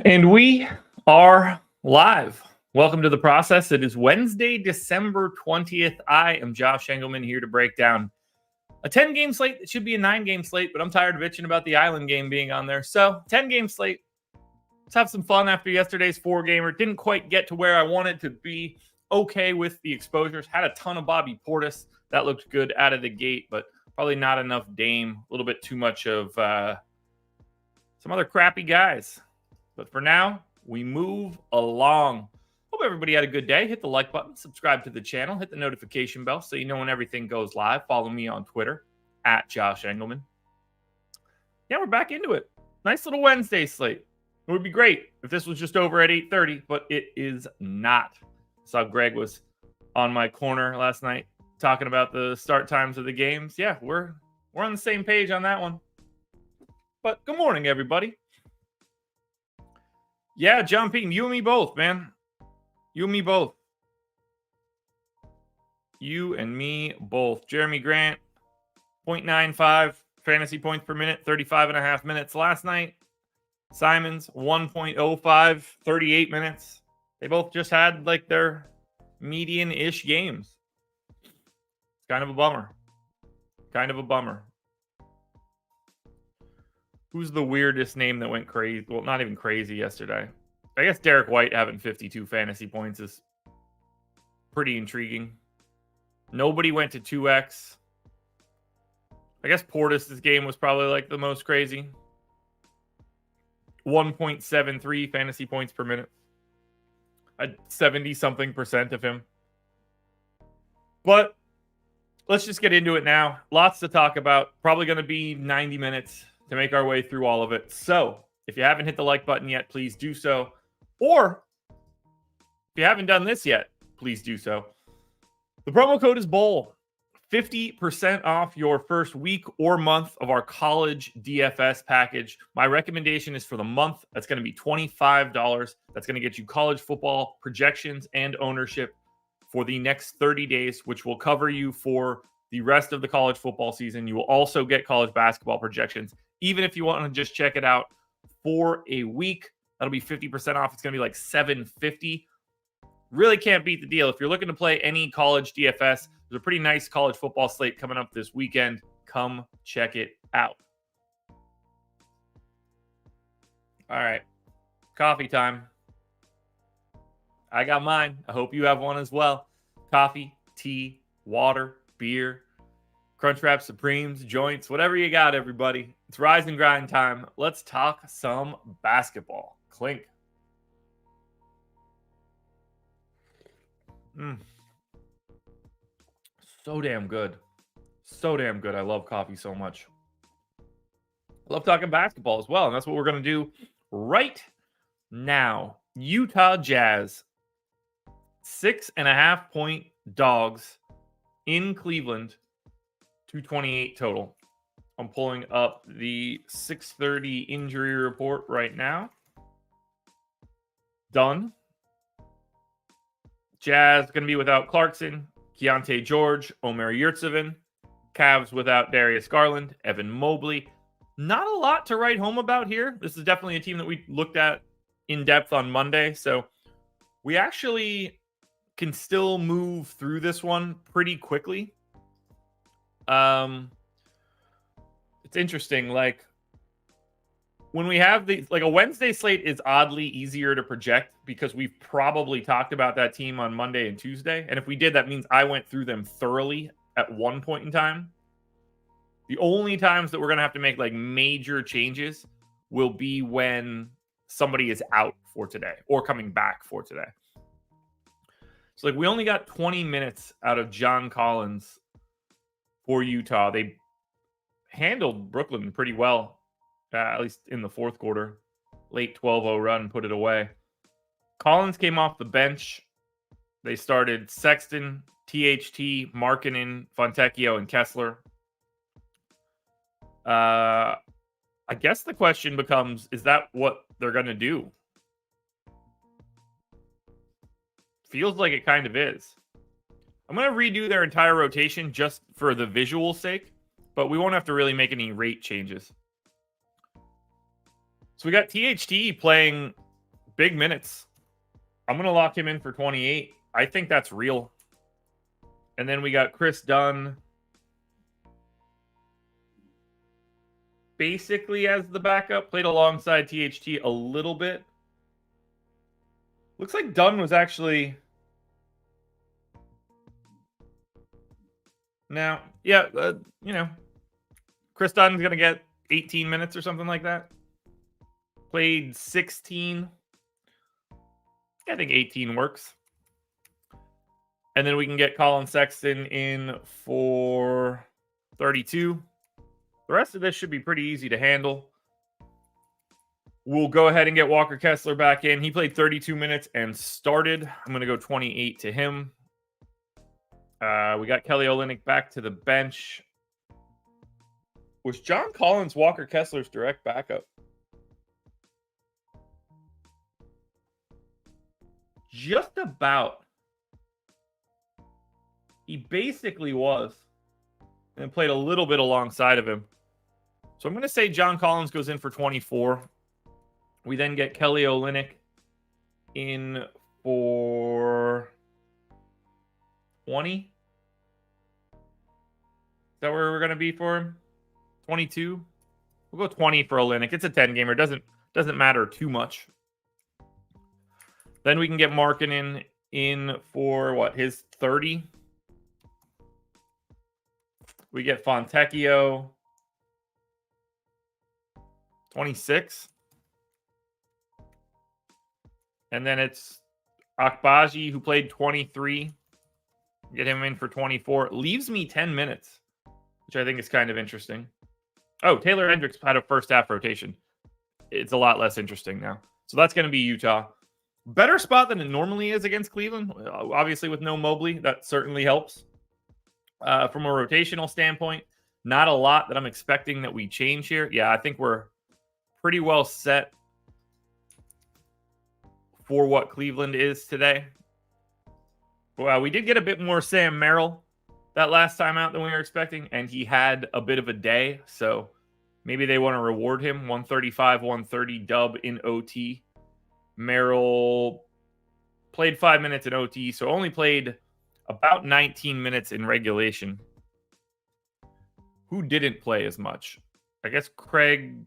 And we are live. Welcome to the process. It is Wednesday, December 20th. I am Josh Engleman here to break down a 10-game slate. It should be a 9-game slate, but I'm tired of bitching about the Island game being on there. So 10-game slate. Let's have some fun after yesterday's 4-gamer. Didn't quite get to where I wanted to be. Okay with the exposures. Had a ton of Bobby Portis. That looked good out of the gate, but probably not enough Dame. A little bit too much of some other crappy guys. But for now, we move along. Hope everybody had a good day. Hit the like button, subscribe to the channel, hit the notification bell so you know when everything goes live. Follow me on Twitter, @Josh Engleman. Yeah, we're back into it. Nice little Wednesday slate. It would be great if this was just over at 8:30, but it is not. I saw Greg was on my corner last night talking about the start times of the games. Yeah, we're on the same page on that one. But good morning, everybody. Yeah, John Payton, you and me both, man. You and me both. You and me both. Jeremy Grant, 0.95 fantasy points per minute, 35.5 minutes last night. Simons, 1.05, 38 minutes. They both just had like their median-ish games. It's kind of a bummer. Kind of a bummer. Who's the weirdest name that went crazy? Well, not even crazy yesterday. I guess Derek White having 52 fantasy points is pretty intriguing. Nobody went to 2x. I guess Portis' game was probably like the most crazy. 1.73 fantasy points per minute. A 70-something% of him. But let's just get into it now. Lots to talk about. Probably going to be 90 minutes to make our way through all of it. So if you haven't hit the like button yet, please do so. Or if you haven't done this yet, please do so. The promo code is BOWL. 50% off your first week or month of our college DFS package. My recommendation is for the month. That's going to be $25. That's going to get you college football projections and ownership for the next 30 days, which will cover you for the rest of the college football season. You will also get college basketball projections. Even if you want to just check it out for a week, that'll be 50% off. It's going to be like $750. Really can't beat the deal. If you're looking to play any college DFS, there's a pretty nice college football slate coming up this weekend. Come check it out. All right. Coffee time. I got mine. I hope you have one as well. Coffee, tea, water, beer, Crunchwrap Supremes, joints, whatever you got, everybody. It's rise and grind time. Let's talk some basketball. Clink. So damn good. So damn good. I love coffee so much. I love talking basketball as well, and that's what we're going to do right now. Utah Jazz, 6.5-point dogs in Cleveland, 228 total. I'm pulling up the 6:30 injury report right now. Done. Jazz going to be without Clarkson, Keontae George, Omer Yurtseven. Cavs without Darius Garland, Evan Mobley. Not a lot to write home about here. This is definitely a team that we looked at in depth on Monday. So we actually can still move through this one pretty quickly. It's interesting. Like when we have a Wednesday slate is oddly easier to project because we've probably talked about that team on Monday and Tuesday. And if we did, that means I went through them thoroughly at one point in time. The only times that we're going to have to make like major changes will be when somebody is out for today or coming back for today. So like we only got 20 minutes out of John Collins for Utah. They handled Brooklyn pretty well, at least in the fourth quarter. Late 12-0 run, put it away. Collins came off the bench. They started Sexton, THT, Markkanen, Fontecchio, and Kessler. I guess the question becomes, is that what they're going to do? Feels like it kind of is. I'm going to redo their entire rotation just for the visual sake, but we won't have to really make any rate changes. So we got THT playing Big minutes. I'm going to lock him in for 28. I think that's real. And then we got Chris Dunn basically as the backup. Played alongside THT a little bit. Looks like Dunn was actually... Now, yeah, Chris Dunn's going to get 18 minutes or something like that. Played 16. I think 18 works. And then we can get Colin Sexton in for 32. The rest of this should be pretty easy to handle. We'll go ahead and get Walker Kessler back in. He played 32 minutes and started. I'm going to go 28 to him. We got Kelly Olynyk back to the bench. Was John Collins Walker Kessler's direct backup? Just about. He basically was. And played a little bit alongside of him. So I'm going to say John Collins goes in for 24. We then get Kelly Olynyk in for 20. Is that where we're going to be for him? 22? We'll go 20 for Olynyk. It's a 10-gamer. Doesn't matter too much. Then we can get Markkanen in for, what, his 30? We get Fontecchio, 26. And then it's Akbaji, who played 23. Get him in for 24. Leaves me 10 minutes, which I think is kind of interesting. Oh, Taylor Hendricks had a first half rotation. It's a lot less interesting now. So that's going to be Utah. Better spot than it normally is against Cleveland. Obviously, with no Mobley, that certainly helps. From a rotational standpoint, not a lot that I'm expecting that we change here. Yeah, I think we're pretty well set for what Cleveland is today. Well, we did get a bit more Sam Merrill that last time out than we were expecting, and he had a bit of a day, so maybe they want to reward him. 135, 130 dub in OT. Merrill played 5 minutes in OT, so only played about 19 minutes in regulation. Who didn't play as much? I guess Craig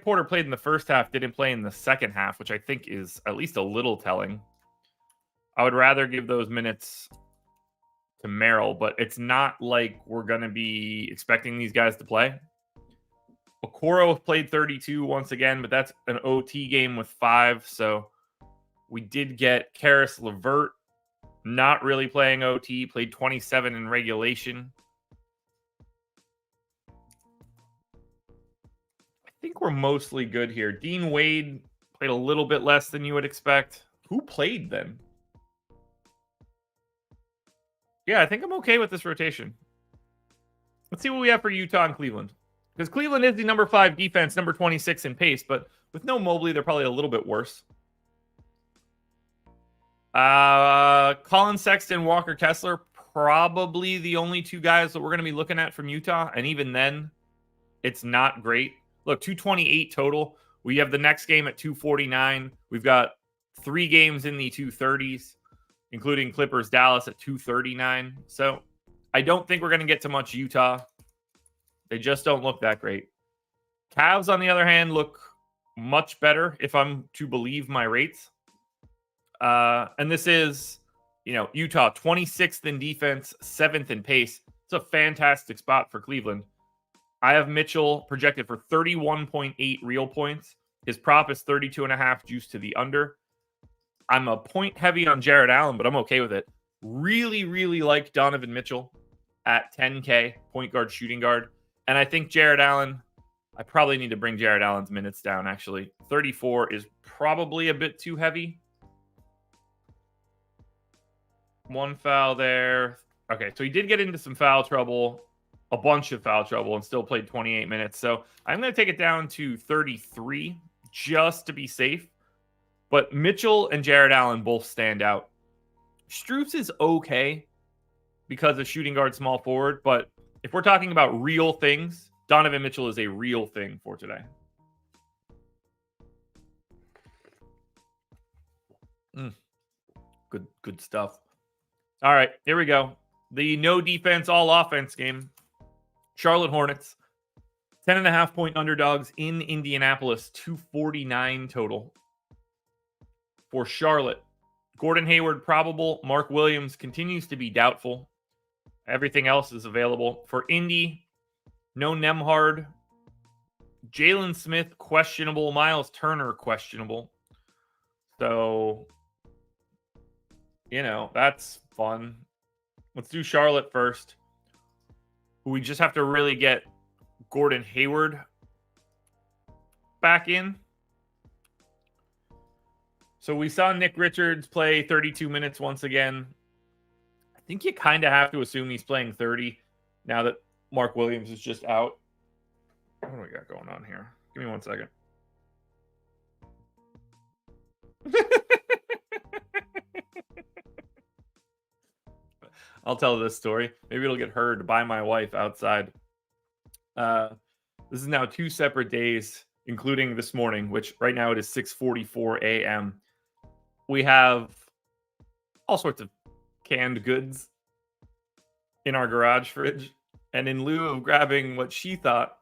Porter played in the first half, didn't play in the second half, which I think is at least a little telling. I would rather give those minutes to Merrill, but it's not like we're going to be expecting these guys to play. Okoro played 32 once again, but that's an OT game with 5. So we did get Karis LeVert not really playing OT, played 27 in regulation. I think we're mostly good here. Dean Wade played a little bit less than you would expect. Who played then? Yeah, I think I'm okay with this rotation. Let's see what we have for Utah and Cleveland. Because Cleveland is the number 5 defense, number 26 in pace, but with no Mobley, they're probably a little bit worse. Colin Sexton, Walker Kessler, probably the only 2 guys that we're going to be looking at from Utah. And even then, it's not great. Look, 228 total. We have the next game at 249. We've got 3 games in the 230s, including Clippers Dallas at 239. So I don't think we're going to get to much Utah. They just don't look that great. Cavs, on the other hand, look much better if I'm to believe my rates. And this is, Utah 26th in defense, 7th in pace. It's a fantastic spot for Cleveland. I have Mitchell projected for 31.8 real points. His prop is 32.5 juice to the under. I'm a point heavy on Jared Allen, but I'm okay with it. Really, really like Donovan Mitchell at 10K, point guard, shooting guard. And I think Jared Allen, I probably need to bring Jared Allen's minutes down, actually. 34 is probably a bit too heavy. 1 foul there. Okay, so he did get into some foul trouble, a bunch of foul trouble, and still played 28 minutes. So I'm going to take it down to 33 just to be safe. But Mitchell and Jared Allen both stand out. Strus is okay because of shooting guard, small forward. But if we're talking about real things, Donovan Mitchell is a real thing for today. Good stuff. All right, here we go. The no defense, all offense game. Charlotte Hornets, 10.5 point underdogs in Indianapolis, 249 total. For Charlotte, Gordon Hayward probable. Mark Williams continues to be doubtful. Everything else is available. For Indy, no Nembhard. Jalen Smith, questionable. Miles Turner, questionable. So, that's fun. Let's do Charlotte first. We just have to really get Gordon Hayward back in. So we saw Nick Richards play 32 minutes once again. I think you kind of have to assume he's playing 30 now that Mark Williams is just out. What do we got going on here? Give me 1 second. I'll tell this story. Maybe it'll get heard by my wife outside. This is now 2 separate days, including this morning, which right now it is 6:44 a.m. We have all sorts of canned goods in our garage fridge. And in lieu of grabbing what she thought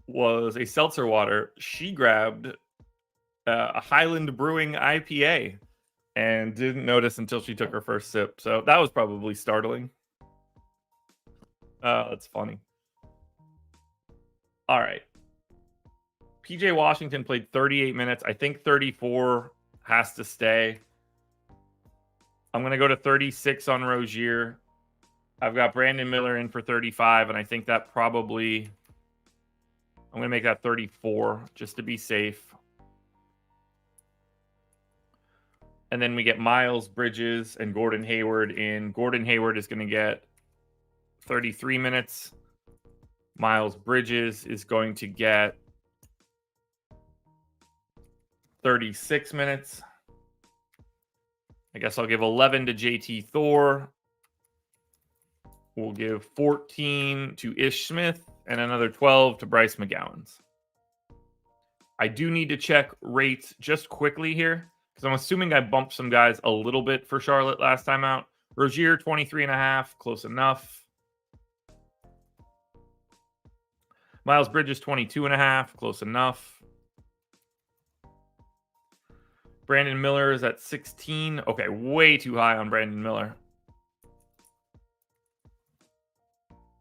was a seltzer water, she grabbed a Highland Brewing IPA and didn't notice until she took her first sip. So that was probably startling. That's funny. All right. PJ Washington played 38 minutes. I think 34 has to stay. I'm going to go to 36 on Rozier. I've got Brandon Miller in for 35, and I think that probably... I'm going to make that 34 just to be safe. And then we get Miles Bridges and Gordon Hayward in. Gordon Hayward is going to get 33 minutes. Miles Bridges is going to get 36 minutes. I guess I'll give 11 to JT Thor. We'll give 14 to Ish Smith and another 12 to Bryce McGowens. I do need to check rates just quickly here, because I'm assuming I bumped some guys a little bit for Charlotte last time out. Rozier, 23.5, close enough. Miles Bridges, 22.5, close enough. Brandon Miller is at 16. Okay, way too high on Brandon Miller.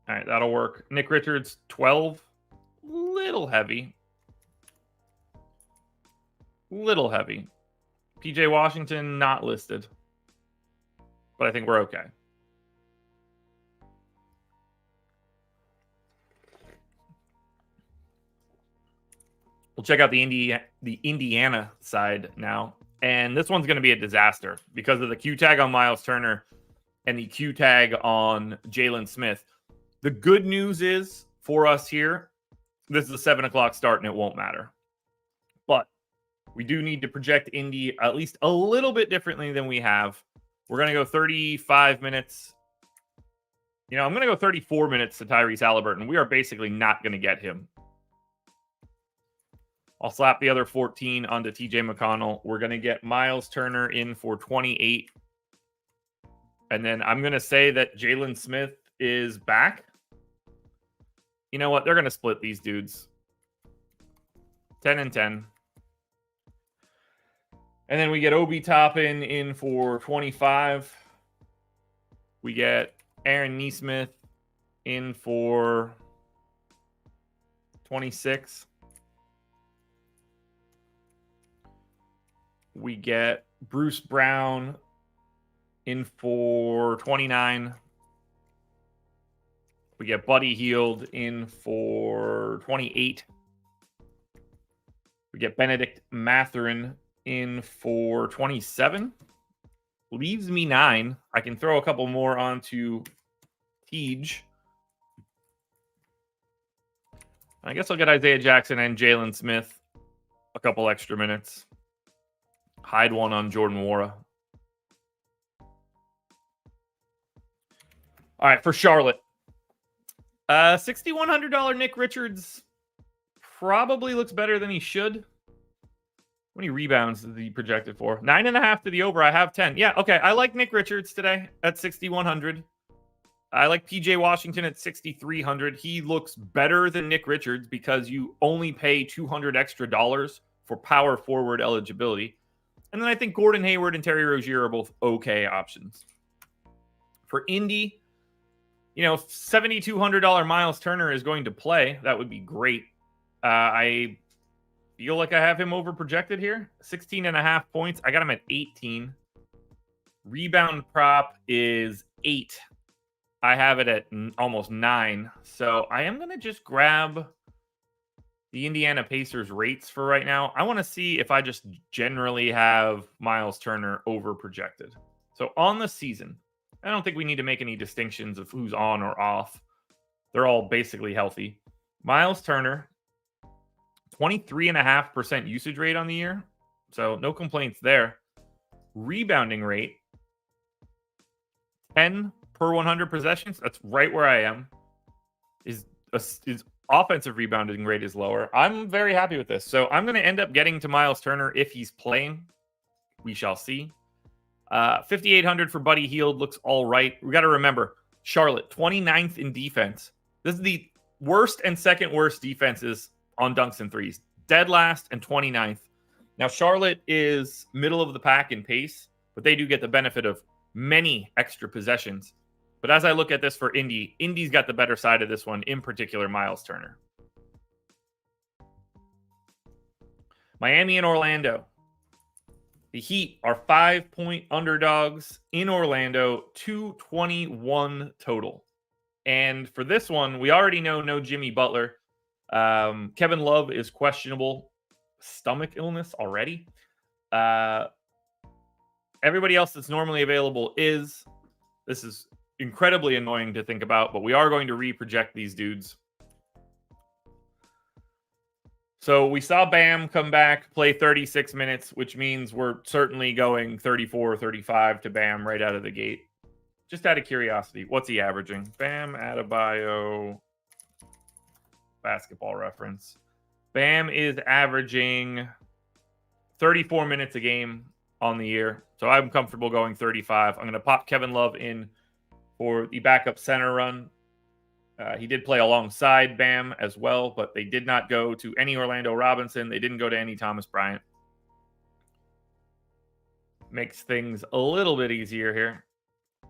All right, that'll work. Nick Richards, 12. Little heavy. Little heavy. PJ Washington, not listed. But I think we're okay. We'll check out the Indiana side now. And this one's going to be a disaster because of the Q tag on Miles Turner and the Q tag on Jalen Smith. The good news is for us here, this is a 7 o'clock start and it won't matter. But we do need to project Indy at least a little bit differently than we have. We're going to go 35 minutes. I'm going to go 34 minutes to Tyrese Halliburton. We are basically not going to get him. I'll slap the other 14 onto TJ McConnell. We're going to get Miles Turner in for 28. And then I'm going to say that Jalen Smith is back. You know what? They're going to split these dudes. 10 and 10. And then we get Obi Toppin in for 25. We get Aaron Nesmith in for 26. We get Bruce Brown in for 29. We get Buddy Hield in for 28. We get Benedict Mathurin in for 27. Leaves me 9. I can throw a couple more onto Tej. I guess I'll get Isaiah Jackson and Jalen Smith a couple extra minutes. Hide one on Jordan Nwora. All right, for Charlotte. $6,100 Nick Richards probably looks better than he should. many rebounds is he projected for? 9.5 to the over. I have 10. Yeah, okay. I like Nick Richards today at 6,100. I like PJ Washington at 6,300. He looks better than Nick Richards because you only pay $200 extra for power forward eligibility. And then I think Gordon Hayward and Terry Rozier are both okay options. For Indy, if $7,200 Miles Turner is going to play, that would be great. I feel like I have him over projected here. 16.5 points. I got him at 18. Rebound prop is 8. I have it at almost 9. So I am going to just grab the Indiana Pacers rates for right now. I want to see if I just generally have Miles Turner over projected. So on the season, I don't think we need to make any distinctions of who's on or off. They're all basically healthy. Miles Turner, 23.5% usage rate on the year. So no complaints there. Rebounding rate, 10 per 100 possessions. That's right where I am. His offensive rebounding rate is lower. I'm very happy with this. So I'm going to end up getting to Miles Turner if he's playing. We shall see. 5,800 for Buddy Hield looks all right. We got to remember, Charlotte, 29th in defense. This is the worst and second worst defenses on dunks and threes. Dead last and 29th. Now, Charlotte is middle of the pack in pace, but they do get the benefit of many extra possessions. But as I look at this for Indy, Indy's got the better side of this one, in particular, Miles Turner. Miami and Orlando. The Heat are 5-point underdogs in Orlando, 221 total. And for this one, we already know no Jimmy Butler. Kevin Love is questionable. Stomach illness already. Everybody else that's normally available is. This is incredibly annoying to think about, but we are going to re-project these dudes. So we saw Bam come back, play 36 minutes, which means we're certainly going 34 or 35 to Bam right out of the gate. Just out of curiosity, what's he averaging? Bam Adebayo, Basketball Reference. Bam is averaging 34 minutes a game on the year. So I'm comfortable going 35. I'm going to pop Kevin Love in for the backup center run. He did play alongside Bam as well, but they did not go to any Orlando Robinson. They didn't go to any Thomas Bryant. Makes things a little bit easier here.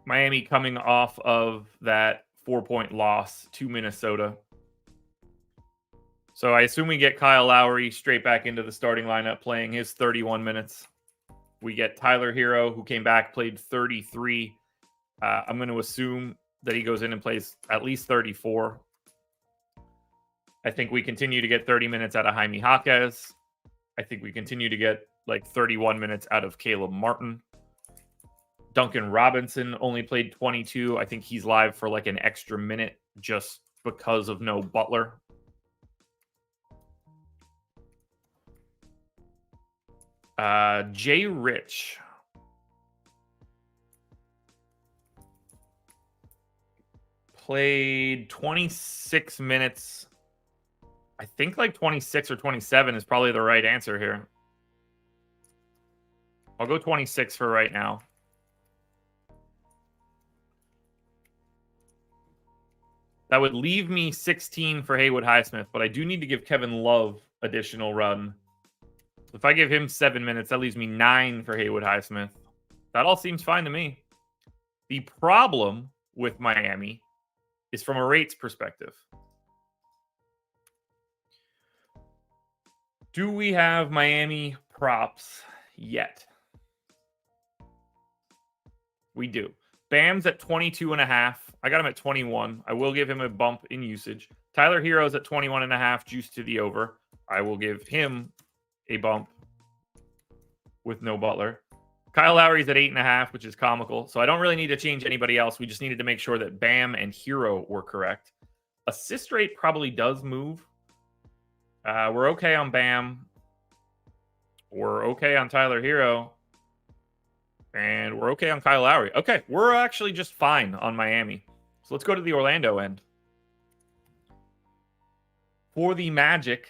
Miami coming off of that 4-point loss to Minnesota. So I assume we get Kyle Lowry straight back into the starting lineup playing his 31 minutes. We get Tyler Hero, who came back, played 33. I'm going to assume that he goes in and plays at least 34. I think we continue to get 30 minutes out of Jaime Jaquez. I think we continue to get like 31 minutes out of Caleb Martin. Duncan Robinson only played 22. I think he's live for like an extra minute just because of no Butler. Jay Rich. Played 26 minutes. I think like 26 or 27 is probably the right answer here. I'll go 26 for right now. That would leave me 16 for Haywood Highsmith, but I do need to give Kevin Love additional run. If I give him 7 minutes, that leaves me 9 for Haywood Highsmith. That all seems fine to me. The problem with Miami is from a rates perspective. Do we have Miami props yet? We do. Bam's at 22.5. I got him at 21. I will give him a bump in usage. Tyler Hero's at 21.5, juice to the over. I will give him a bump with no Butler. Kyle Lowry's at 8.5, which is comical. So I don't really need to change anybody else. We just needed to make sure that Bam and Hero were correct. Assist rate probably does move. We're okay on Bam. We're okay on Tyler Hero. And we're okay on Kyle Lowry. Okay, we're actually just fine on Miami. So let's go to the Orlando end. For the Magic,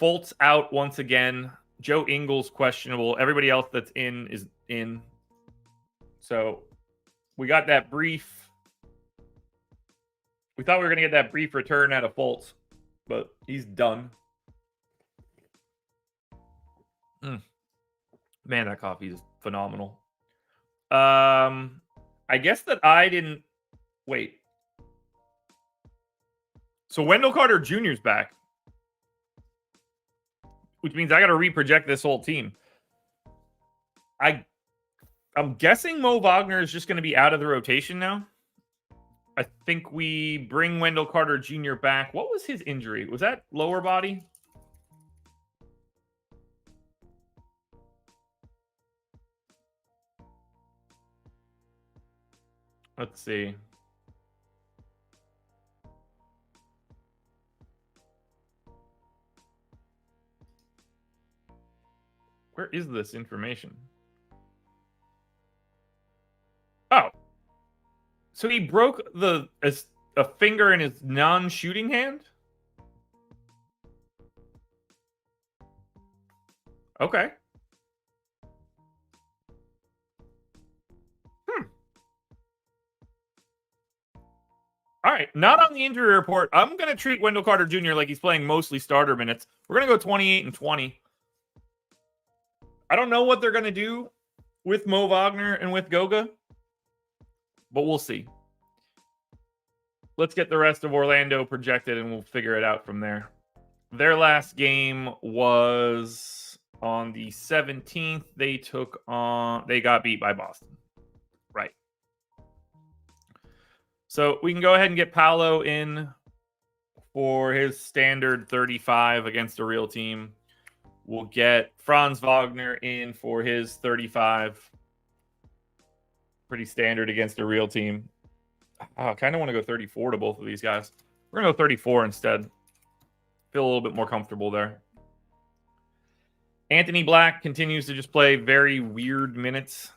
Fultz out once again. Joe Ingles questionable. Everybody else that's in is in. So we got that brief. We thought we were going to get that brief return out of Fultz, but he's done. Man, that coffee is phenomenal. I guess that I didn't wait. So Wendell Carter Jr. is back, which means I got to reproject this whole team. I'm guessing Mo Wagner is just going to be out of the rotation now. I think we bring Wendell Carter Jr. back. What was his injury? Was that lower body? Let's see. Where is this information? Oh. So he broke a finger in his non-shooting hand? Okay. All right, not on the injury report. I'm going to treat Wendell Carter Jr. like he's playing mostly starter minutes. We're going to go 28 and 20. I don't know what they're going to do with Mo Wagner and with Goga, but we'll see. Let's get the rest of Orlando projected, and we'll figure it out from there. Their last game was on the 17th. They got beat by Boston. Right. So we can go ahead and get Paolo in for his standard 35 against a real team. We'll get Franz Wagner in for his 35. Pretty standard against a real team. I kind of want to go 34 to both of these guys. We're going to go 34 instead. Feel a little bit more comfortable there. Anthony Black continues to just play very weird minutes.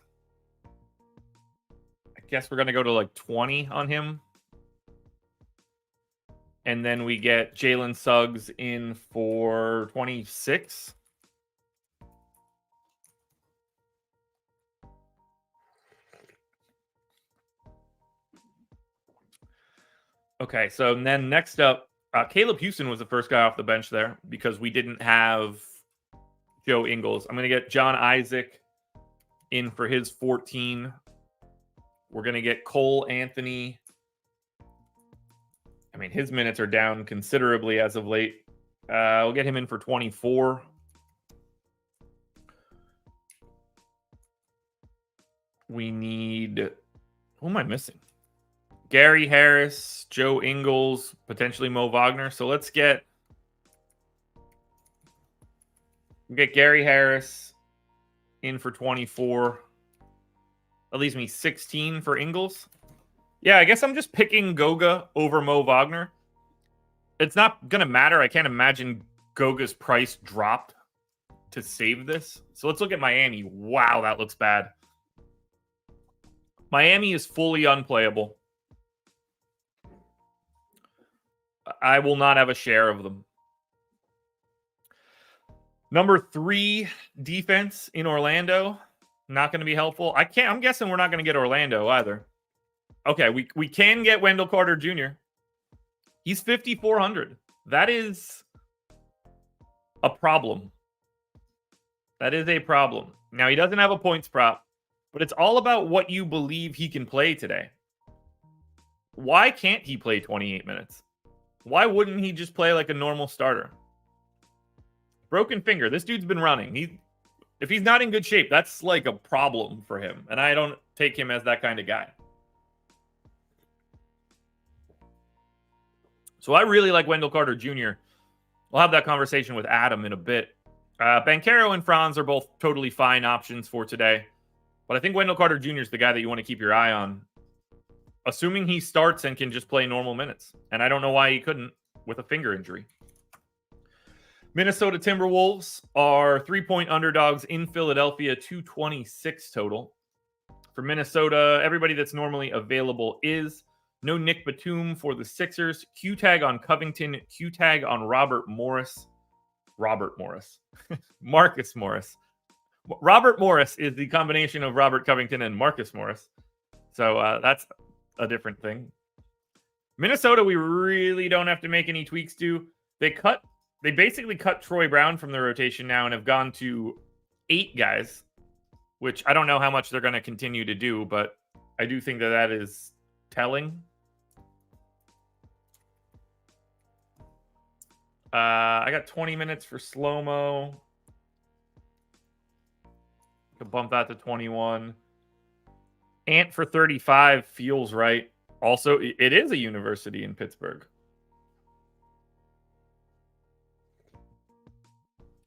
I guess we're going to go to like 20 on him. And then we get Jalen Suggs in for 26. Okay, so then next up, Caleb Houston was the first guy off the bench there because we didn't have Joe Ingles. I'm going to get John Isaac in for his 14. We're going to get Cole Anthony. I mean, his minutes are down considerably as of late. We'll get him in for 24. We need... Who am I missing? Gary Harris, Joe Ingles, potentially Mo Wagner. So let's get Gary Harris in for 24. That leaves me 16 for Ingles. Yeah, I guess I'm just picking Goga over Mo Wagner. It's not going to matter. I can't imagine Goga's price dropped to save this. So let's look at Miami. Wow, that looks bad. Miami is fully unplayable. I will not have a share of them. Number 3 defense in Orlando. Not going to be helpful. I'm guessing we're not going to get Orlando either. Okay, we can get Wendell Carter Jr. He's 5,400. That is a problem. That is a problem. Now, he doesn't have a points prop, but it's all about what you believe he can play today. Why can't he play 28 minutes? Why wouldn't he just play like a normal starter? Broken finger. This dude's been running. If he's not in good shape, that's like a problem for him. And I don't take him as that kind of guy. So I really like Wendell Carter Jr. We'll have that conversation with Adam in a bit. Banchero and Franz are both totally fine options for today. But I think Wendell Carter Jr. is the guy that you want to keep your eye on. Assuming he starts and can just play normal minutes. And I don't know why he couldn't with a finger injury. Minnesota Timberwolves are 3-point underdogs in Philadelphia, 226 total. For Minnesota, everybody that's normally available is no Nick Batum for the Sixers. Q-tag on Covington, Q-tag on Robert Morris. Robert Morris. Marcus Morris. Robert Morris is the combination of Robert Covington and Marcus Morris. So that's a different thing. Minnesota, we really don't have to make any tweaks to. They basically cut Troy Brown from the rotation now and have gone to 8 guys, which I don't know how much they're going to continue to do, but I do think that is telling. I got 20 minutes for slow-mo. Could bump that to 21. Ant for 35 feels right. Also, it is a university in Pittsburgh.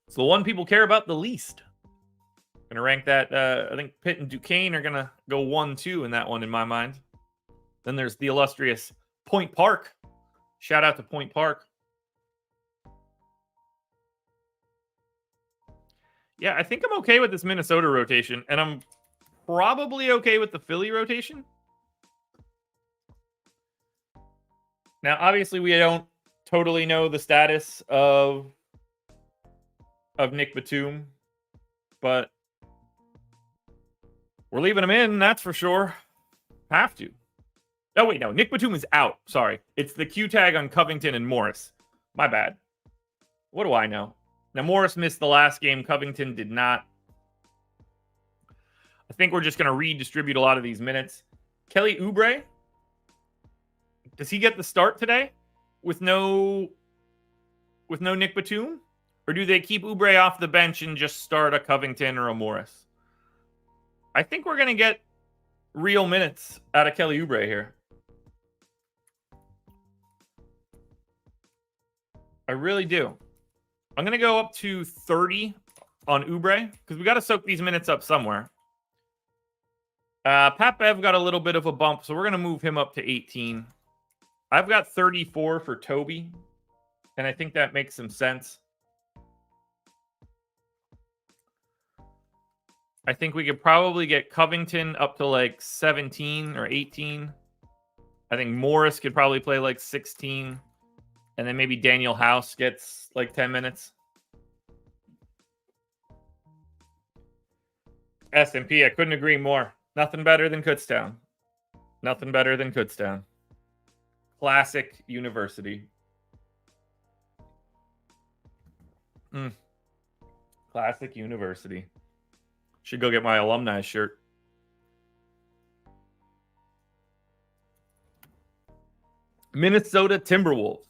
It's the one people care about the least. Going to rank that. I think Pitt and Duquesne are going to go 1-2 in that one in my mind. Then there's the illustrious Point Park. Shout out to Point Park. Yeah, I think I'm okay with this Minnesota rotation, and I'm probably okay with the Philly rotation. Now, obviously, we don't totally know the status of Nick Batum, but we're leaving him in, that's for sure. Have to. Oh, wait, no. Nick Batum is out. Sorry. It's the Q tag on Covington and Morris. My bad. What do I know? Now, Morris missed the last game. Covington did not. I think we're just going to redistribute a lot of these minutes. Kelly Oubre. Does he get the start today with no Nick Batum? Or do they keep Oubre off the bench and just start a Covington or a Morris? I think we're going to get real minutes out of Kelly Oubre here. I really do. I'm going to go up to 30 on Oubre because we got to soak these minutes up somewhere. Pat Bev got a little bit of a bump, so we're going to move him up to 18. I've got 34 for Toby, and I think that makes some sense. I think we could probably get Covington up to like 17 or 18. I think Morris could probably play like 16. And then maybe Daniel House gets like 10 minutes. S&P, I couldn't agree more. Nothing better than Kutztown. Nothing better than Kutztown. Classic university. Classic university. Should go get my alumni shirt. Minnesota Timberwolves.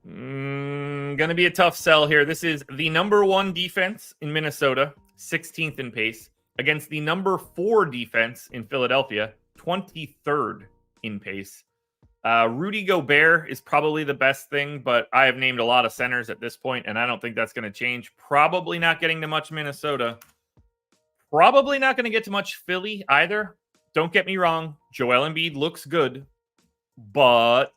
Going to be a tough sell here. This is the number 1 defense in Minnesota, 16th in pace, against the number 4 defense in Philadelphia, 23rd in pace. Rudy Gobert is probably the best thing, but I have named a lot of centers at this point, and I don't think that's going to change. Probably not getting to much Minnesota. Probably not going to get to much Philly either. Don't get me wrong. Joel Embiid looks good, but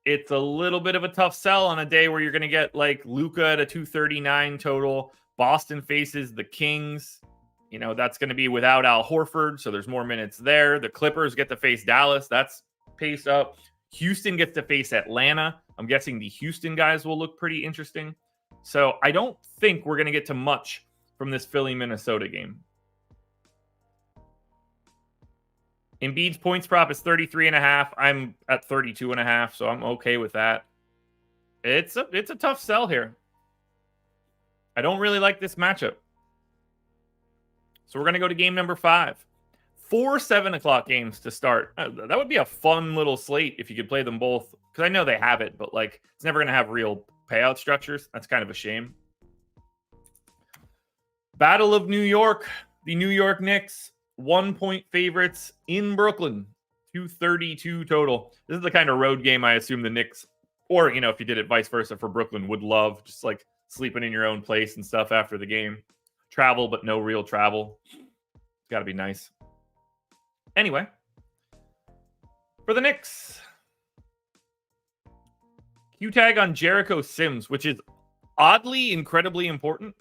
it's a little bit of a tough sell on a day where you're going to get like Luka at a 239 total. Boston faces the Kings. You know, that's going to be without Al Horford, so there's more minutes there. The Clippers get to face Dallas. That's pace up. Houston gets to face Atlanta. I'm guessing the Houston guys will look pretty interesting. So I don't think we're going to get to much from this Philly-Minnesota game. Embiid's points prop is 33.5. I'm at 32.5, so I'm okay with that. It's a tough sell here. I don't really like this matchup. So we're going to go to game number 5. 4 7 o'clock games to start. That would be a fun little slate if you could play them both. Because I know they have it, but like it's never going to have real payout structures. That's kind of a shame. Battle of New York. The New York Knicks. 1-point favorites in Brooklyn. 232 total. This is the kind of road game I assume the Knicks, or, you know, if you did it vice versa for Brooklyn, would love. Just like sleeping in your own place and stuff after the game. Travel, but no real travel. It's got to be nice. Anyway, for the Knicks, Q tag on Jericho Sims, which is oddly incredibly important.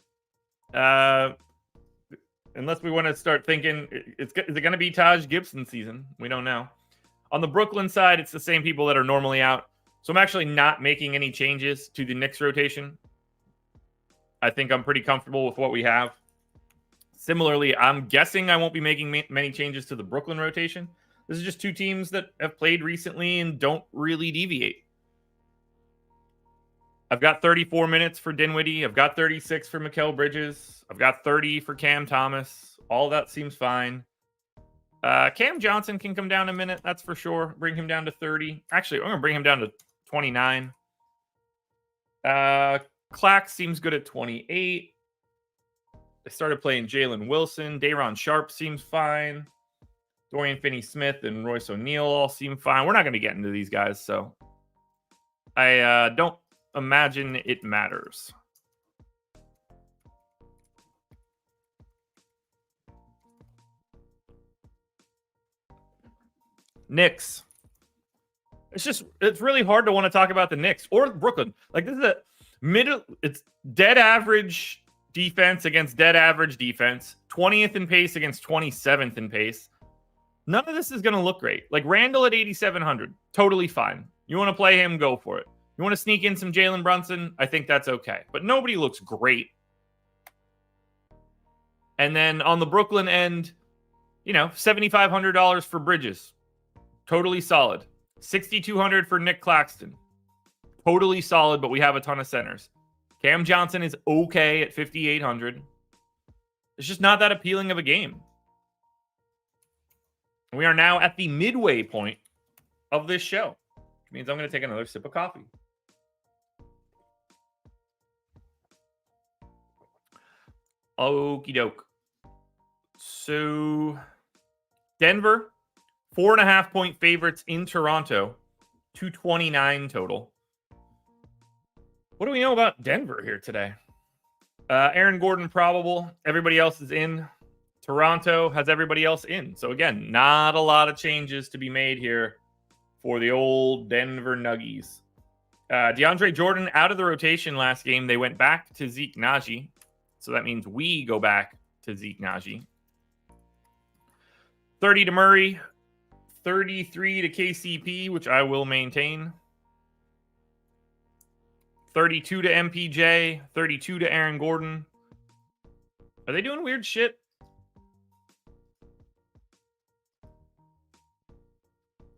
Unless we want to start thinking, is it going to be Taj Gibson season? We don't know. On the Brooklyn side, it's the same people that are normally out. So I'm actually not making any changes to the Knicks rotation. I think I'm pretty comfortable with what we have. Similarly, I'm guessing I won't be making many changes to the Brooklyn rotation. This is just two teams that have played recently and don't really deviate. I've got 34 minutes for Dinwiddie. I've got 36 for Mikal Bridges. I've got 30 for Cam Thomas. All that seems fine. Cam Johnson can come down a minute, that's for sure. Bring him down to 30. Actually, I'm going to bring him down to 29. Clack seems good at 28. They started playing Jalen Wilson. Day'Ron Sharp seems fine. Dorian Finney-Smith and Royce O'Neal all seem fine. We're not going to get into these guys, so I don't imagine it matters. Knicks. It's really hard to want to talk about the Knicks or Brooklyn. Like, this is it's dead average defense against dead average defense, 20th in pace against 27th in pace. None of this is going to look great. Like, Randall at 8,700, totally fine. You want to play him, go for it. You want to sneak in some Jalen Brunson, I think that's okay. But nobody looks great. And then on the Brooklyn end, $7,500 for Bridges. Totally solid. $6,200 for Nick Claxton. Totally solid, but we have a ton of centers. Cam Johnson is okay at $5,800. It's just not that appealing of a game. We are now at the midway point of this show, which means I'm going to take another sip of coffee. Okie doke. So, Denver, 4.5-point favorites in Toronto, 229 total. What do we know about Denver here today? Aaron Gordon probable. Everybody else is in. Toronto has everybody else in. So again, not a lot of changes to be made here for the old Denver Nuggies. DeAndre Jordan out of the rotation last game. They went back to Zeke Naji. So that means we go back to Zeke Naji. 30 to Murray. 33 to KCP, which I will maintain. 32 to MPJ. 32 to Aaron Gordon. Are they doing weird shit?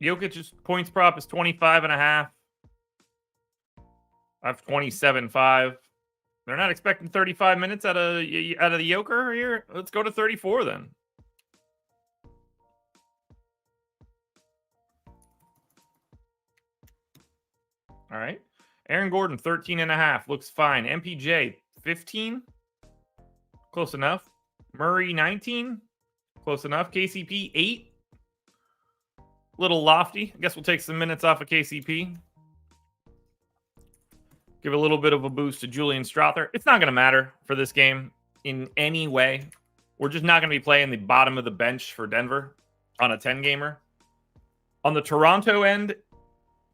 Jokic's points prop is 25.5. I have 27.5. They're not expecting 35 minutes out of the Joker here. Let's go to 34 then. All right. Aaron Gordon, 13.5. Looks fine. MPJ, 15. Close enough. Murray, 19. Close enough. KCP, 8. Little lofty. I guess we'll take some minutes off of KCP. Give a little bit of a boost to Julian Strother. It's not going to matter for this game in any way. We're just not going to be playing the bottom of the bench for Denver on a 10-gamer. On the Toronto end,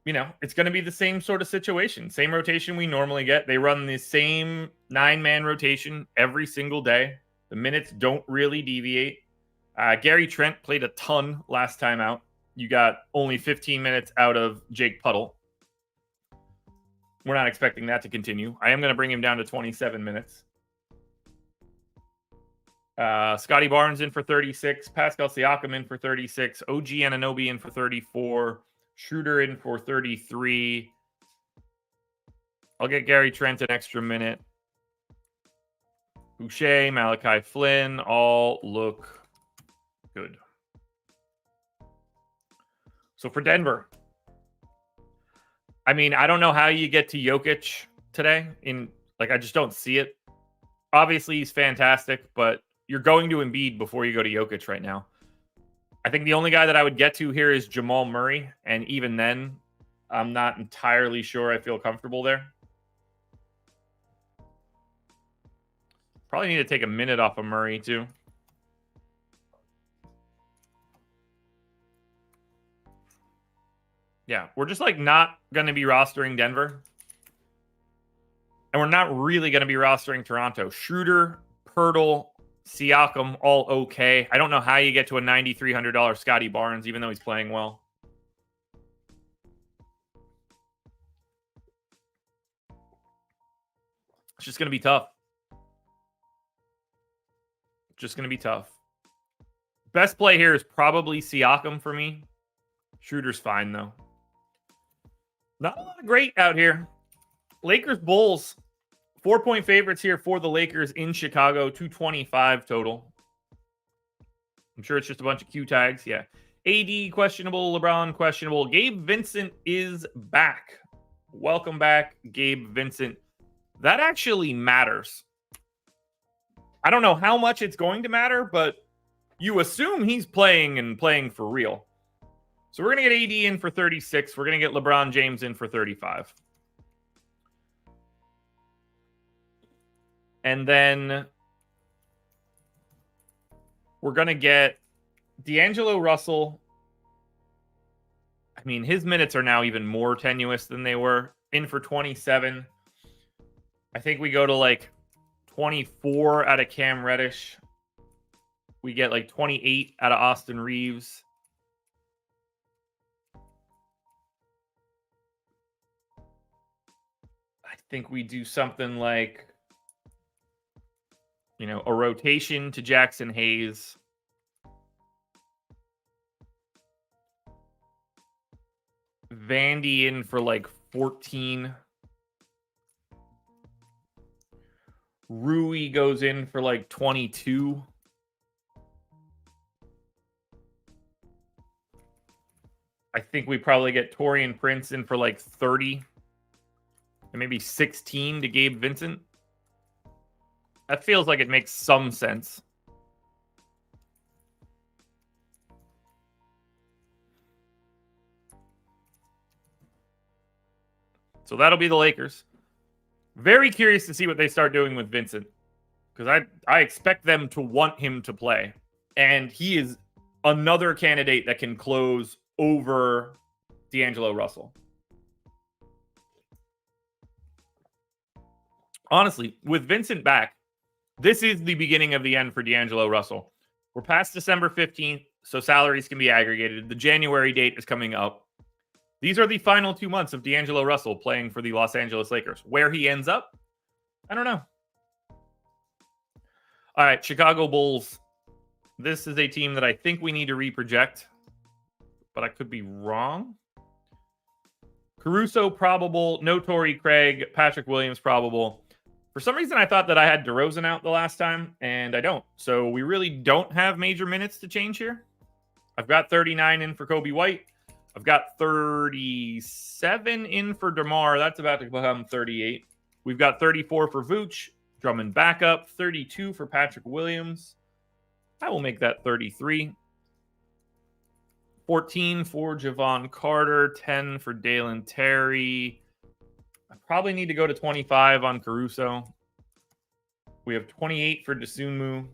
it's going to be the same sort of situation. Same rotation we normally get. They run the same 9-man rotation every single day. The minutes don't really deviate. Gary Trent played a ton last time out. You got only 15 minutes out of Jake Puddle. We're not expecting that to continue. I am going to bring him down to 27 minutes. Scotty Barnes in for 36. Pascal Siakam in for 36. OG Anunoby in for 34. Schroeder in for 33. I'll get Gary Trent an extra minute. Boucher, Malachi Flynn all look good. So for Denver, I don't know how you get to Jokic today. I just don't see it. Obviously, he's fantastic, but you're going to Embiid before you go to Jokic right now. I think the only guy that I would get to here is Jamal Murray, and even then, I'm not entirely sure I feel comfortable there. Probably need to take a minute off of Murray, too. Yeah, we're just not going to be rostering Denver. And we're not really going to be rostering Toronto. Schroeder, Pirtle, Siakam, all okay. I don't know how you get to a $9,300 Scotty Barnes, even though he's playing well. It's just going to be tough. Just going to be tough. Best play here is probably Siakam for me. Schroeder's fine, though. Not a lot of great out here. Lakers Bulls. 4-point favorites here for the Lakers in Chicago. 225 total. I'm sure it's just a bunch of Q tags. Yeah. AD questionable. LeBron questionable. Gabe Vincent is back. Welcome back, Gabe Vincent. That actually matters. I don't know how much it's going to matter, but you assume he's playing and playing for real. So we're going to get AD in for 36. We're going to get LeBron James in for 35. And then we're going to get D'Angelo Russell. I mean, his minutes are now even more tenuous than they were. In for 27. I think we go to like 24 out of Cam Reddish. We get like 28 out of Austin Reeves. I think we do something like, you know, a rotation to Jackson Hayes. Vandy in for like 14. Rui goes in for like 22. I think we probably get Taurean Prince in for like 30. And maybe 16 to Gabe Vincent. That feels like it makes some sense. So that'll be the Lakers. Very curious to see what they start doing with Vincent. Because I expect them to want him to play. And he is another candidate that can close over D'Angelo Russell. Honestly, with Vincent back, this is the beginning of the end for D'Angelo Russell. We're past December 15th, so salaries can be aggregated. The January date is coming up. These are the final 2 months of D'Angelo Russell playing for the Los Angeles Lakers. Where he ends up, I don't know. All right, Chicago Bulls. This is a team that I think we need to reproject, but I could be wrong. Caruso probable, no Torrey Craig, Patrick Williams probable. For some reason, I thought that I had DeRozan out the last time, and I don't. So we really don't have major minutes to change here. I've got 39 in for Kobe White. I've got 37 in for DeMar. That's about to become 38. We've got 34 for Vooch. Drummond backup. 32 for Patrick Williams. I will make that 33. 14 for Javon Carter. 10 for Dalen Terry. I probably need to go to 25 on Caruso. We have 28 for Dosunmu.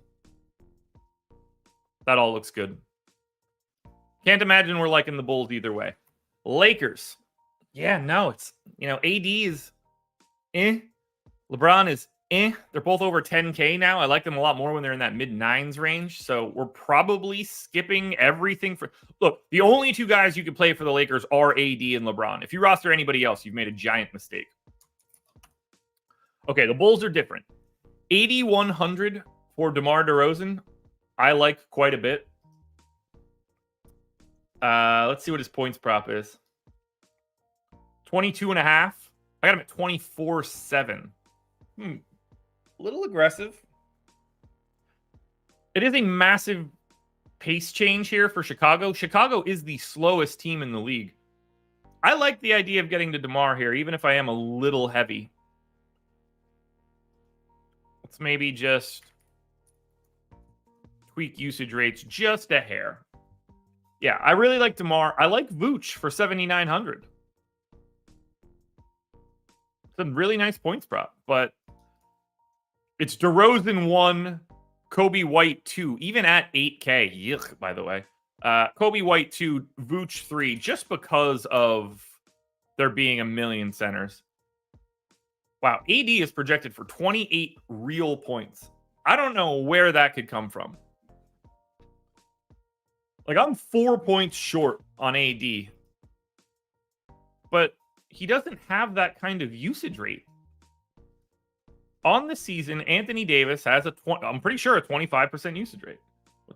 That all looks good. Can't imagine we're liking the Bulls either way. Lakers. Yeah, no, it's, you know, AD is LeBron is They're both over 10K now. I like them a lot more when they're in that mid-9s range. So we're probably skipping everything for... Look, the only two guys you can play for the Lakers are AD and LeBron. If you roster anybody else, you've made a giant mistake. Okay, the Bulls are different. 8,100 for DeMar DeRozan. I like quite a bit. Let's see what his points prop is. 22.5. I got him at 24.7. A little aggressive. It is a massive pace change here for Chicago. Chicago is the slowest team in the league. I like the idea of getting to DeMar here, even if I am a little heavy. Let's maybe just tweak usage rates just a hair. Yeah, I really like DeMar. I like Vooch for 7,900. It's a really nice points prop, but it's DeRozan 1, Kobe White 2, even at 8K. Yuck, by the way. Kobe White 2, Vooch 3, just because of there being a million centers. Wow, AD is projected for 28 real points. I don't know where that could come from. Like, I'm 4 points short on AD. But he doesn't have that kind of usage rate. On the season, Anthony Davis has I'm pretty sure a 25% usage rate.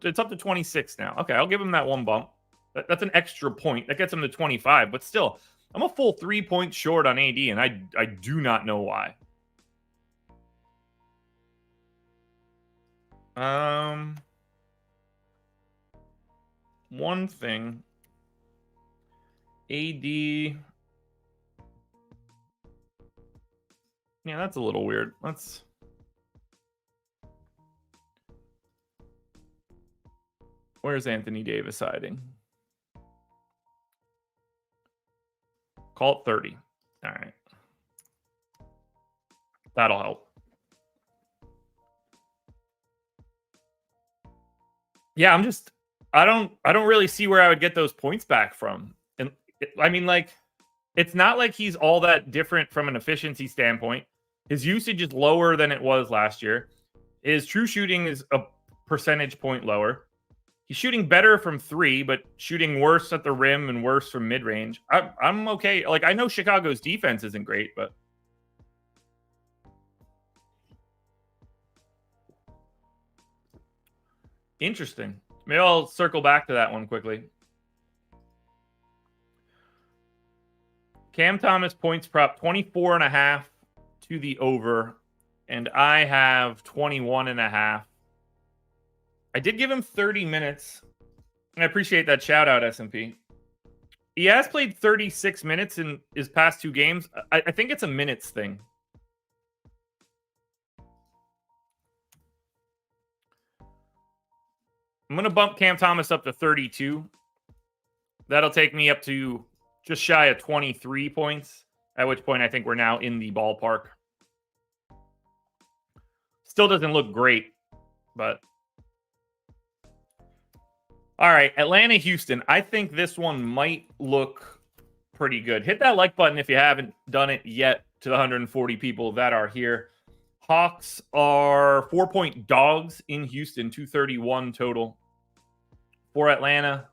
It's up to 26 now. Okay, I'll give him that one bump. That's an extra point. That gets him to 25, but still, I'm a full 3 points short on AD, and I do not know why. One thing. AD. Yeah, that's a little weird. Where's Anthony Davis hiding? Call it 30. All right. That'll help. Yeah, I don't really see where I would get those points back from. And I mean, like, it's not like he's all that different from an efficiency standpoint. His usage is lower than it was last year. His true shooting is a percentage point lower. He's shooting better from 3, but shooting worse at the rim and worse from mid-range. I'm okay. Like, I know Chicago's defense isn't great, but interesting. Maybe I'll circle back to that one quickly. Cam Thomas points prop 24.5 to the over, and I have 21.5. I did give him 30 minutes. I appreciate that shout out, S&P. He has played 36 minutes in his past 2 games. I think it's a minutes thing. I'm going to bump Cam Thomas up to 32. That'll take me up to just shy of 23 points, at which point I think we're now in the ballpark. Still doesn't look great, but... All right, Atlanta, Houston. I think this one might look pretty good. Hit that like button if you haven't done it yet to the 140 people that are here. Hawks are 4-point dogs in Houston, 231 total. For Atlanta,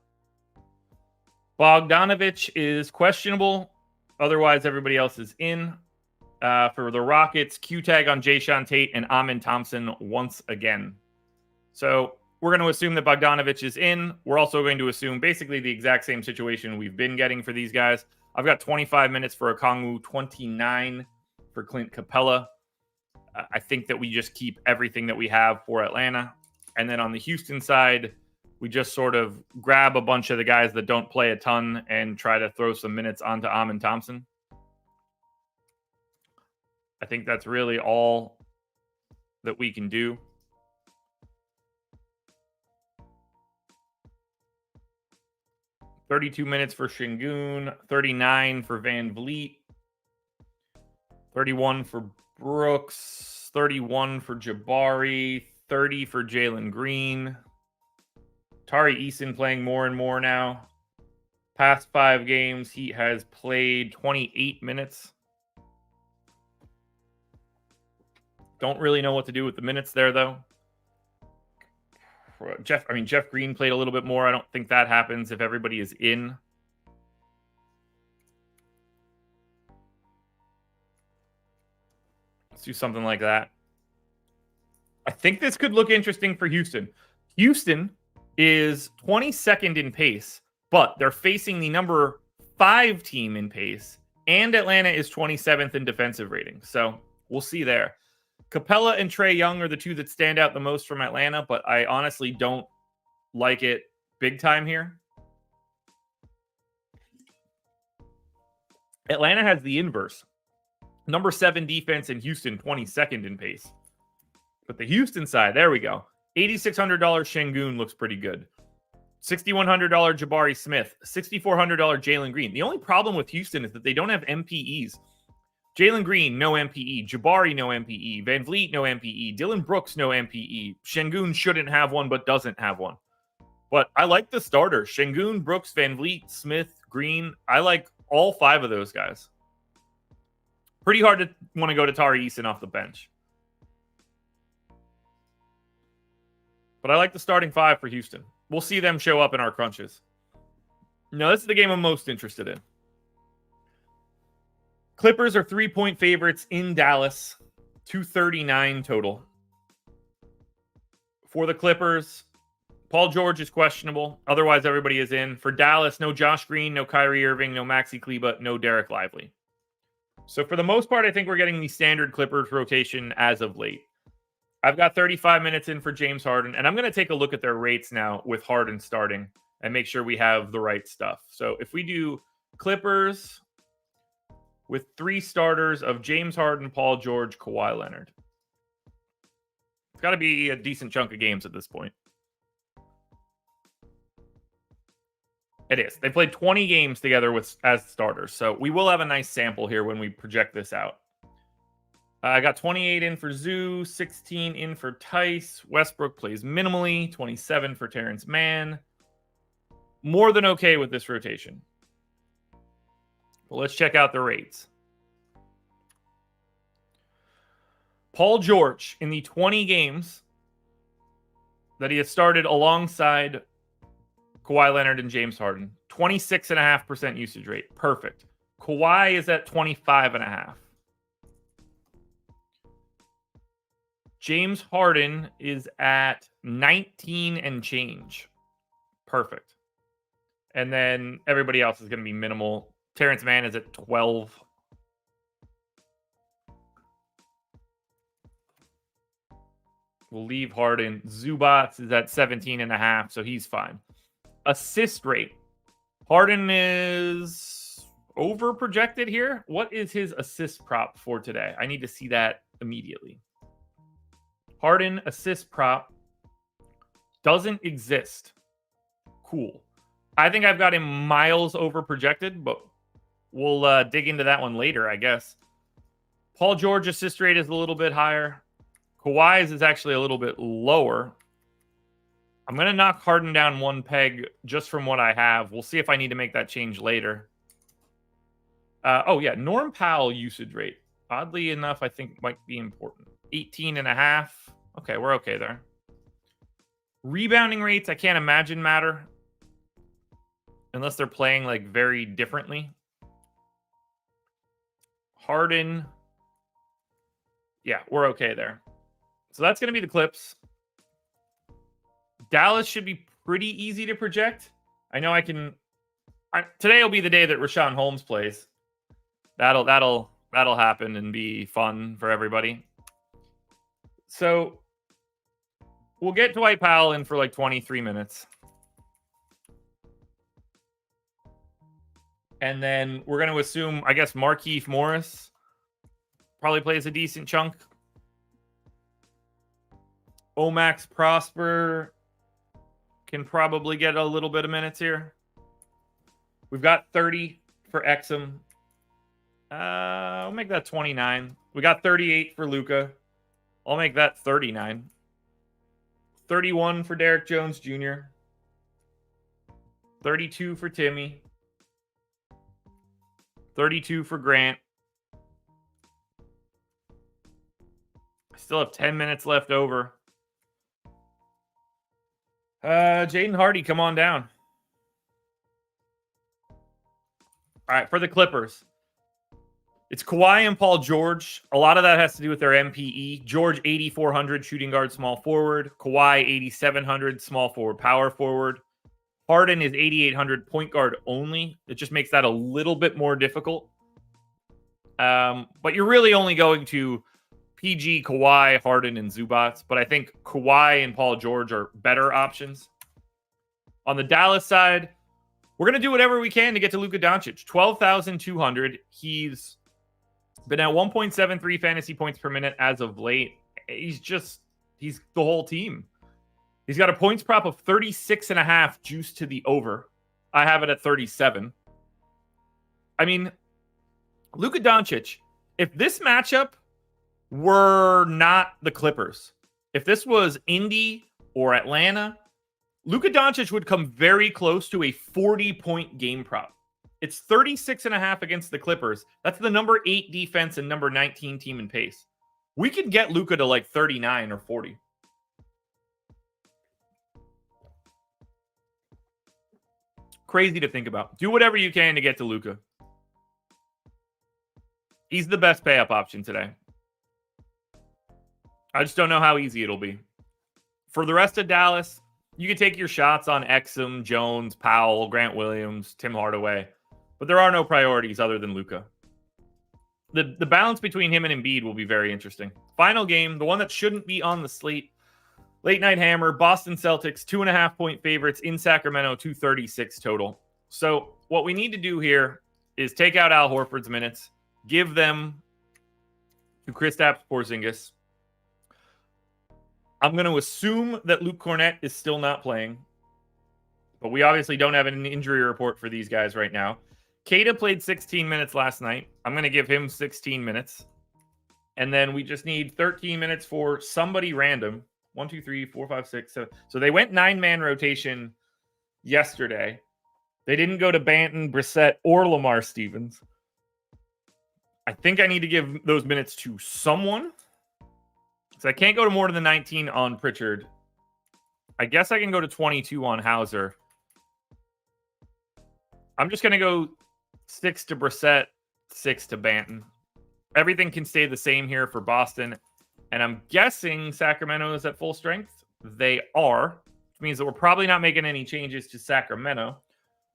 Bogdanovich is questionable. Otherwise, everybody else is in. For the Rockets, Q-tag on Jayshawn Tate and Amin Thompson once again. So we're going to assume that Bogdanovich is in. We're also going to assume basically the exact same situation we've been getting for these guys. I've got 25 minutes for Okongwu, 29 for Clint Capella. I think that we just keep everything that we have for Atlanta. And then on the Houston side, we just sort of grab a bunch of the guys that don't play a ton and try to throw some minutes onto Amin Thompson. I think that's really all that we can do. $32 minutes for Şengün, 39 for Van Vliet, 31 for Brooks, 31 for Jabari, 30 for Jalen Green. Tari Eason playing more and more now. Past 5 games, he has played 28 minutes. Don't really know what to do with the minutes there, though. Jeff Green played a little bit more. I don't think that happens if everybody is in. Let's do something like that. I think this could look interesting for Houston. Houston is 22nd in pace, but they're facing the number 5 team in pace, and Atlanta is 27th in defensive rating. So we'll see there. Capella and Trae Young are the 2 that stand out the most from Atlanta, but I honestly don't like it big time here. Atlanta has the inverse. Number 7 defense in Houston, 22nd in pace. But the Houston side, there we go. $8,600 Şengün looks pretty good. $6,100 Jabari Smith. $6,400 Jalen Green. The only problem with Houston is that they don't have MPEs. Jalen Green, no MPE. Jabari, no MPE. Van Vliet, no MPE. Dylan Brooks, no MPE. Şengün shouldn't have one, but doesn't have one. But I like the starters. Şengün, Brooks, Van Vliet, Smith, Green. I like all 5 of those guys. Pretty hard to want to go to Tari Eason off the bench. But I like the starting 5 for Houston. We'll see them show up in our crunches. No, this is the game I'm most interested in. Clippers are 3-point favorites in Dallas. 239 total. For the Clippers, Paul George is questionable. Otherwise, everybody is in. For Dallas, no Josh Green, no Kyrie Irving, no Maxi Kleba, no Derek Lively. So for the most part, I think we're getting the standard Clippers rotation as of late. I've got 35 minutes in for James Harden, and I'm going to take a look at their rates now with Harden starting and make sure we have the right stuff. So if we do Clippers with 3 starters of James Harden, Paul George, Kawhi Leonard. It's got to be a decent chunk of games at this point. It is. They played 20 games together as starters, so we will have a nice sample here when we project this out. I got 28 in for Zoo, 16 in for Tice. Westbrook plays minimally, 27 for Terrence Mann. More than okay with this rotation. Well, let's check out the rates. Paul George, in the 20 games that he has started alongside Kawhi Leonard and James Harden, 26.5% usage rate. Perfect. Kawhi is at 25.5. James Harden is at 19 and change. Perfect. And then everybody else is going to be minimal. Terrence Mann is at 12. We'll leave Harden. Zubats is at 17.5, so he's fine. Assist rate. Harden is over projected here. What is his assist prop for today? I need to see that immediately. Harden assist prop doesn't exist. Cool. I think I've got him miles over projected, but we'll dig into that one later, I guess. Paul George assist rate is a little bit higher. Kawhi's is actually a little bit lower. I'm going to knock Harden down one peg just from what I have. We'll see if I need to make that change later. Oh, yeah. Norm Powell usage rate. Oddly enough, I think might be important. 18.5. Okay, we're okay there. Rebounding rates, I can't imagine matter. Unless they're playing like very differently. Harden. Yeah, we're okay there. So that's going to be the Clips. Dallas should be pretty easy to project. I know I can. Today will be the day that Rashawn Holmes plays. That'll happen and be fun for everybody. So we'll get Dwight Powell in for like 23 minutes. And then we're going to assume, I guess, Markieff Morris probably plays a decent chunk. Omax Prosper can probably get a little bit of minutes here. We've got 30 for Exum. I'll make that 29. We got 38 for Luka. I'll make that 39. 31 for Derek Jones Jr. 32 for Timmy. 32 for Grant. I still have 10 minutes left over. Jaden Hardy, come on down. All right, for the Clippers. It's Kawhi and Paul George. A lot of that has to do with their MPE. George, 8,400 shooting guard, small forward. Kawhi, 8,700 small forward, power forward. Harden is 8,800 point guard only. It just makes that a little bit more difficult. But you're really only going to PG, Kawhi, Harden, and Zubats. But I think Kawhi and Paul George are better options. On the Dallas side, we're going to do whatever we can to get to Luka Doncic. 12,200. He's been at 1.73 fantasy points per minute as of late. He's the whole team. He's got a points prop of 36.5 juice to the over. I have it at 37. I mean, Luka Doncic, if this matchup were not the Clippers, if this was Indy or Atlanta, Luka Doncic would come very close to a 40-point game prop. It's 36.5 against the Clippers. That's the number 8 defense and number 19 team in pace. We could get Luka to like 39 or 40. Crazy to think about. Do whatever you can to get to Luka. He's the best pay-up option today. I just don't know how easy it'll be. For the rest of Dallas, you can take your shots on Exum, Jones, Powell, Grant Williams, Tim Hardaway, but there are no priorities other than Luka. The balance between him and Embiid will be very interesting. Final game, the one that shouldn't be on the slate. Late night hammer, Boston Celtics, 2.5-point favorites in Sacramento, 236 total. So what we need to do here is take out Al Horford's minutes, give them to Kristaps Porzingis. I'm going to assume that Luke Cornett is still not playing, but we obviously don't have an injury report for these guys right now. Kata played 16 minutes last night. I'm going to give him 16 minutes. And then we just need 13 minutes for somebody random. 1, 2, 3, 4, 5, 6, 7. So they went 9-man rotation yesterday. They didn't go to Banton, Brissett, or Lamar Stevens. I think I need to give those minutes to someone. So I can't go to more than 19 on Pritchard. I guess I can go to 22 on Hauser. I'm just going to go 6 to Brissett, 6 to Banton. Everything can stay the same here for Boston. And I'm guessing Sacramento is at full strength. They are, which means that we're probably not making any changes to Sacramento.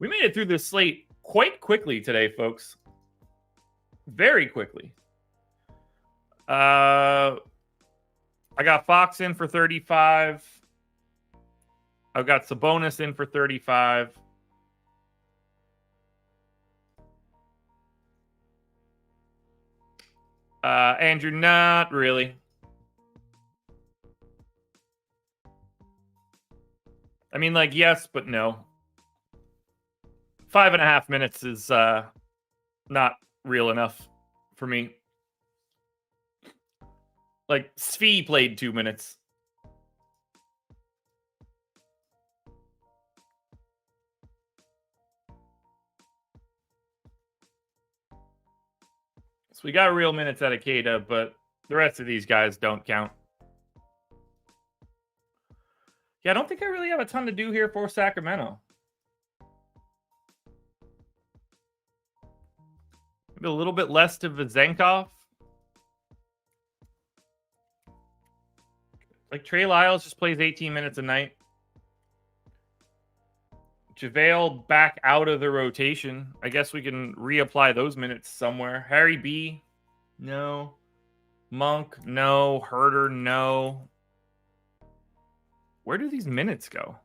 We made it through this slate quite quickly today, folks. Very quickly. I got Fox in for 35. I've got Sabonis in for 35. Andrew, not really. I mean, like, yes, but no. 5.5 minutes is not real enough for me. Like, Svi played 2 minutes. So we got real minutes out of Kata, but the rest of these guys don't count. Yeah, I don't think I really have a ton to do here for Sacramento. Maybe a little bit less to Vezenkov. Like, Trey Lyles just plays 18 minutes a night. JaVale back out of the rotation. I guess we can reapply those minutes somewhere. Harry B, no. Monk, no. Herder, no. Where do these minutes go?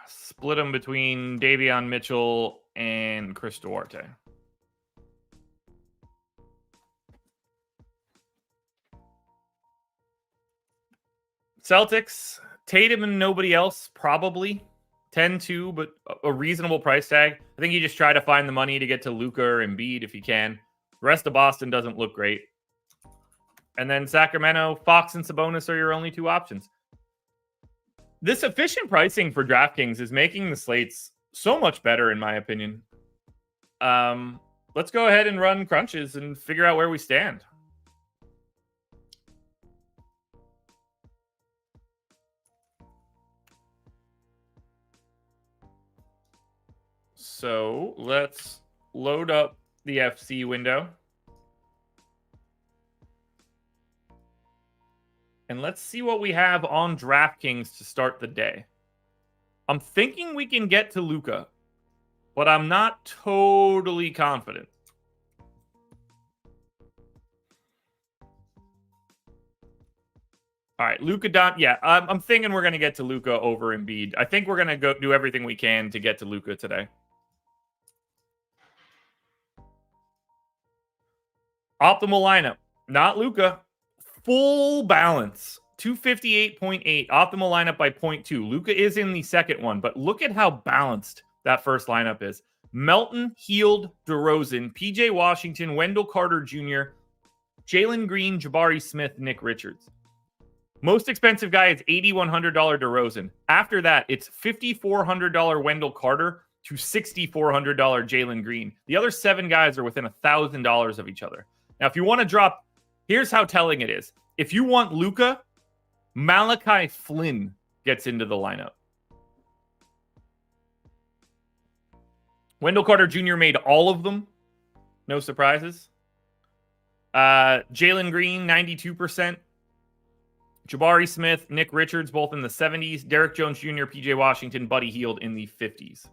Split them between Davion Mitchell and Chris Duarte. Celtics, Tatum and nobody else, probably. 10-2, but a reasonable price tag. I think you just try to find the money to get to Luka or Embiid if you can. The rest of Boston doesn't look great. And then Sacramento, Fox and Sabonis are your only two options. This efficient pricing for DraftKings is making the slates so much better, in my opinion. Let's go ahead and run crunches and figure out where we stand. So let's load up the FC window. And let's see what we have on DraftKings to start the day. I'm thinking we can get to Luka, but I'm not totally confident. All right, Luka Don. Yeah, I'm thinking we're going to get to Luka over Embiid. I think we're going to go do everything we can to get to Luka today. Optimal lineup, not Luka. Full balance, 258.8. Optimal lineup by 0.2. Luka is in the second one, but look at how balanced that first lineup is. Melton, Hield, DeRozan, PJ Washington, Wendell Carter Jr., Jalen Green, Jabari Smith, Nick Richards. Most expensive guy is $8,100 DeRozan. After that, it's $5,400 Wendell Carter to $6,400 Jalen Green. The other 7 guys are within $1,000 of each other. Now, if you want to drop, here's how telling it is. If you want Luka, Malachi Flynn gets into the lineup. Wendell Carter Jr. made all of them. No surprises. Jalen Green, 92%. Jabari Smith, Nick Richards, both in the 70s. Derek Jones Jr., PJ Washington, Buddy Hield in the 50s.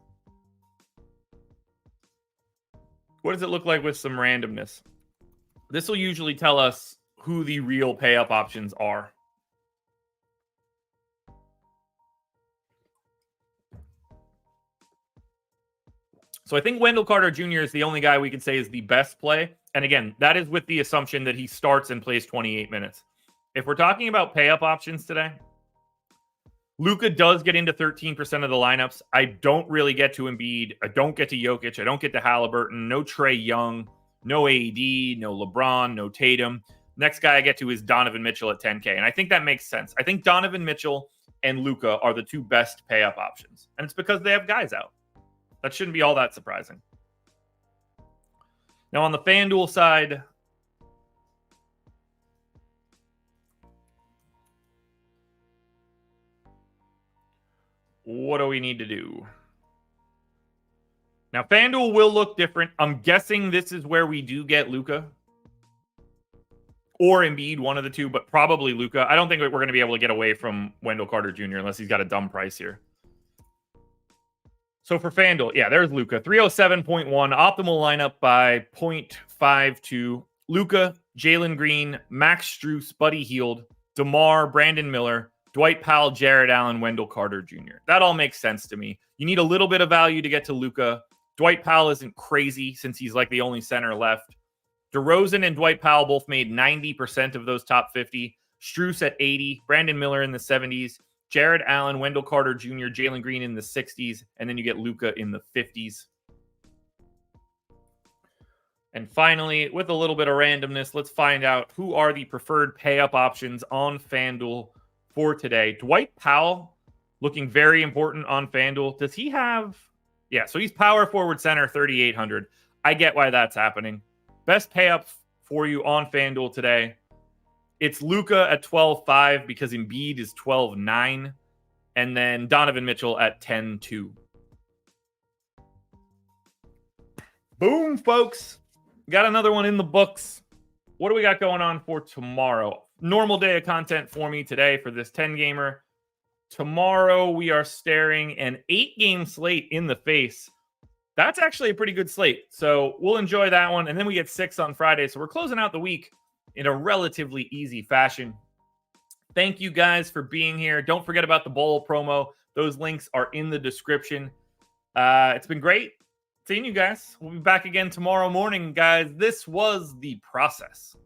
What does it look like with some randomness? This will usually tell us who the real pay-up options are. So I think Wendell Carter Jr. is the only guy we can say is the best play. And again, that is with the assumption that he starts and plays 28 minutes. If we're talking about pay-up options today, Luka does get into 13% of the lineups. I don't really get to Embiid. I don't get to Jokic. I don't get to Halliburton. No Trae Young. No AD. No LeBron. No Tatum. Next guy I get to is Donovan Mitchell at 10K. And I think that makes sense. I think Donovan Mitchell and Luka are the two best pay-up options. And it's because they have guys out. That shouldn't be all that surprising. Now on the FanDuel side, what do we need to do? Now, FanDuel will look different. I'm guessing this is where we do get Luka or Embiid, one of the two, but probably Luka. I don't think we're going to be able to get away from Wendell Carter Jr. unless he's got a dumb price here. So for FanDuel, yeah, there's Luka. 307.1, optimal lineup by 0.52. Luka, Jalen Green, Max Strus, Buddy Hield, DeMar, Brandon Miller, Dwight Powell, Jared Allen, Wendell Carter Jr. That all makes sense to me. You need a little bit of value to get to Luka. Dwight Powell isn't crazy since he's like the only center left. DeRozan and Dwight Powell both made 90% of those top 50. Strus at 80, Brandon Miller in the 70s, Jared Allen, Wendell Carter Jr., Jalen Green in the 60s, and then you get Luka in the 50s. And finally, with a little bit of randomness, let's find out who are the preferred pay-up options on FanDuel for today. Dwight Powell looking very important on FanDuel. Does he have... Yeah, so he's power forward center, 3,800. I get why that's happening. Best pay-up for you on FanDuel today. It's Luka at 12.5 because Embiid is 12.9. And then Donovan Mitchell at 10.2. Boom, folks. Got another one in the books. What do we got going on for tomorrow? Normal day of content for me today for this 10-gamer. Tomorrow we are staring an 8-game slate in the face. That's actually a pretty good slate. So we'll enjoy that one. And then we get 6 on Friday. So we're closing out the week in a relatively easy fashion. Thank you guys for being here. Don't forget about the bowl promo. Those links are in the description. It's been great seeing you guys. We'll be back again tomorrow morning, guys. This was The Process.